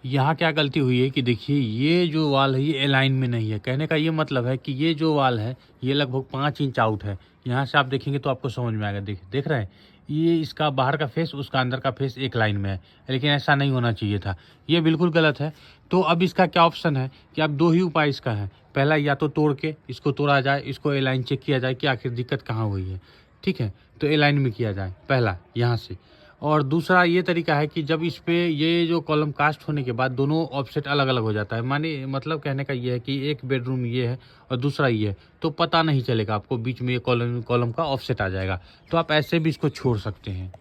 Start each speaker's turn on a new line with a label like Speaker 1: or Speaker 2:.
Speaker 1: यहाँ क्या गलती हुई है कि देखिए ये जो वाल है ये अलाइन में नहीं है। कहने का ये मतलब है कि ये जो वाल है ये लगभग 5 इंच आउट है। यहाँ से आप देखेंगे तो आपको समझ में आएगा। देख रहे हैं? ये इसका बाहर का फेस उसका अंदर का फेस एक लाइन में है, लेकिन ऐसा नहीं होना चाहिए था। ये बिल्कुल गलत है। तो अब इसका क्या ऑप्शन है कि अब 2 ही उपाय इसका है। पहला, या तो तोड़ के इसको तोड़ा जाए, इसको अलाइन चेक किया जाए कि आखिर दिक्कत कहाँ हुई है। ठीक है? तो अलाइन में किया जाए पहला यहाँ से। और दूसरा ये तरीका है कि जब इस पे ये जो कॉलम कास्ट होने के बाद दोनों ऑफसेट अलग-अलग हो जाता है। माने मतलब कहने का ये है कि एक बेडरूम ये है और दूसरा ये है, तो पता नहीं चलेगा आपको, बीच में ये कॉलम कॉलम का ऑफसेट आ जाएगा। तो आप ऐसे भी इसको छोड़ सकते हैं।